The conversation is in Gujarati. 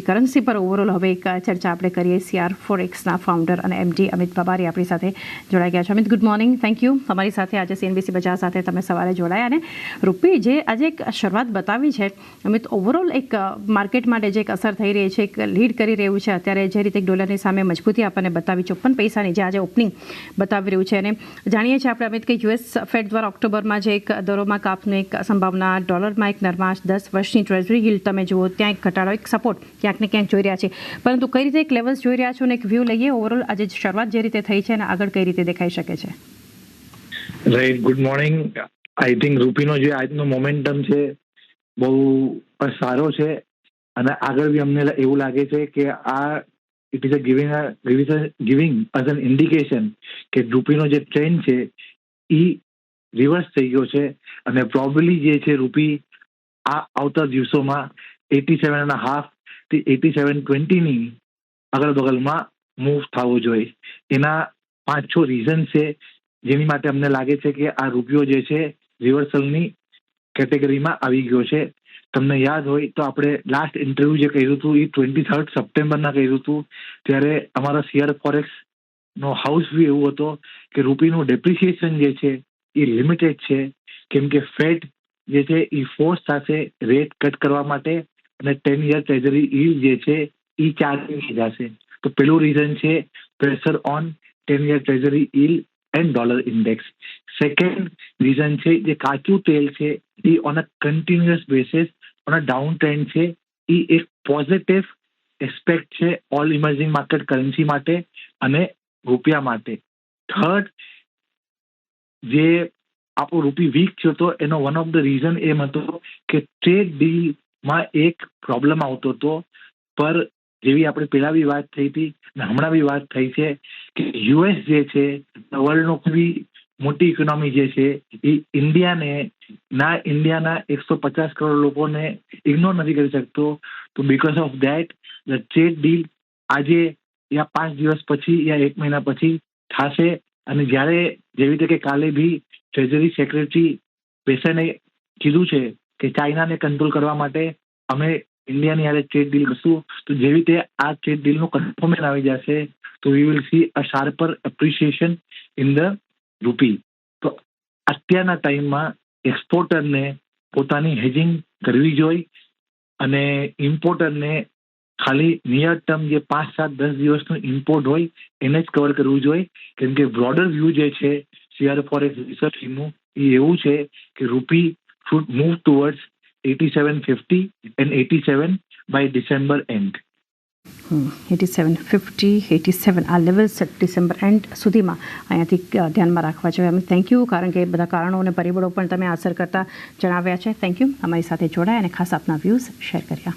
કરન્સી પર ઓવરઓલ હવે એક ચર્ચા આપણે કરીએ. CR4Xના ફાઉન્ડર અને MD અમિત બાબારી આપણી સાથે જોડાઈ ગયા છે. Amit, good morning. Thank you. તમારી સાથે આજે CNBC બજાર સાથે તમે સવારે જોડાયા. અને રૂપી જે આજે એક શરૂઆત બતાવી છે અમિત, ઓવરઓલ એક માર્કેટ માટે જે એક અસર થઈ રહી છે, એક લીડ કરી રહ્યું છે અત્યારે, જે રીતે ડોલરની સામે મજબૂતી આપણને બતાવી 54 પૈસાની જે આજે ઓપનિંગ બતાવી રહ્યું છે. અને જાણીએ છીએ આપણે અમિત કે US ફેડ દ્વારા ઓક્ટોબરમાં જે એક દરોમાં કાપની એક સંભાવના, ડોલરમાં એક નરમાશ, 10 વર્ષની ટ્રેઝરી યીલ્ડ તમે જુઓ ત્યાં એક ઘટાડો, એક સપોર્ટ ક્યાંક ને ક્યાંક જોઈ રહ્યા છે. પરંતુ કઈ રીતે એક લેવલ્સ જોઈ રહ્યા છો અને એક વ્યૂ લઈએ ઓવરઓલ આજે શરૂઆત જે રીતે થઈ છે અને આગળ કઈ રીતે દેખાઈ શકે છે? Right, good morning. I think રૂપીનો જે આજનો મોમેન્ટમ છે બહુ સારો છે અને આગળ બી અમને એવું લાગે છે કે આ it is giving as an indication કે રૂપીનો જે ટ્રેન્ડ છે એ રિવર્સ થઈ ગયો છે અને પ્રોબેબલી જે છે રૂપી આ આવતા દિવસોમાં 87.5 થી 87.20 આગળ બગલમાં મૂવ થવો જોઈએ. એના 5-6 રીઝન છે જેની માટે અમને લાગે છે કે આ રૂપિયો જે છે રિવર્સલની કેટેગરીમાં આવી ગયો છે. તમને યાદ હોય તો આપણે લાસ્ટ ઇન્ટરવ્યુ જે કર્યું હતું એ 23 સપ્ટેમ્બરના કર્યું હતું, ત્યારે અમારા CR4X નો હાઉસ વ્યૂ એવો હતો કે રૂપીનું ડેપ્રિસિએશન જે છે એ લિમિટેડ છે, કેમ કે ફેડ જે છે એ ફોર્સ સાથે રેટ કટ કરવા માટે અને 10 યર ટ્રેઝરી યીલ્ડ જે છે એ ચાર્જિંગ જશે. તો પેલું રીઝન છે pressure on 10 year treasury yield and dollar index. Second reason છે જે કાચું તેલ છે એ on a continuous basis on a down trend છે. એ એક પોઝિટિવ એસ્પેક્ટ છે ઓલ ઇમર્જિંગ માર્કેટ કરન્સી માટે અને રૂપિયા માટે. થર્ડ, જે આપણો રૂપી વીક થયો હતો એનો વન ઓફ ધ રીઝન એમ હતો કે ટ્રેડ ડીલમાં એક પ્રોબ્લેમ આવતો હતો. પર જેવી આપણે પહેલા બી વાત થઈ હતી અને હમણાં બી વાત થઈ છે કે US જે છે વર્લ્ડનો કોઈ મોટી ઇકોનોમી જે છે એ ઇન્ડિયાના 150 કરોડ લોકોને ઇગ્નોર નથી કરી શકતો. તો because of that the trade deal આજે યા 5 દિવસ પછી યા 1 મહિના પછી થશે. અને જ્યારે જેવી રીતે કે કાલે બી ટ્રેઝરી સેક્રેટરી બેસેને કીધું છે કે ચાઇનાને કંટ્રોલ કરવા માટે અમે ઇન્ડિયાની હારે ટ્રેડ ડીલ કરશું, તો જેવી રીતે આ ટ્રેડ ડીલનું કન્ફર્મેશન આવી જશે તો we will see a sharper appreciation in the રૂપી. તો અત્યારના ટાઈમમાં એક્સપોર્ટરને પોતાની હેજિંગ કરવી જોઈએ અને ઇમ્પોર્ટરને ખાલી નિયર ટર્મ જે 5-7-10 દિવસનું ઇમ્પોર્ટ હોય એને જ કવર કરવું જોઈએ. કેમ કે બ્રોડર વ્યૂ જે છે CR4X રિસર્ચ ટીમનું એ એવું છે કે રૂપી should move towards 87.50 and 87 by December end. 87.50, 87 આ લેવલ્સ ડિસેમ્બર એન્ડ સુધીમાં અહીંયાથી ધ્યાનમાં રાખવા જોઈએ. અમે થેન્ક યુ, કારણ કે બધા કારણો અને પરિબળો પણ તમે અસર કરતા જણાવ્યા છે. થેન્ક યુ અમારી સાથે જોડાયા અને ખાસ આપના વ્યૂઝ શેર કર્યા.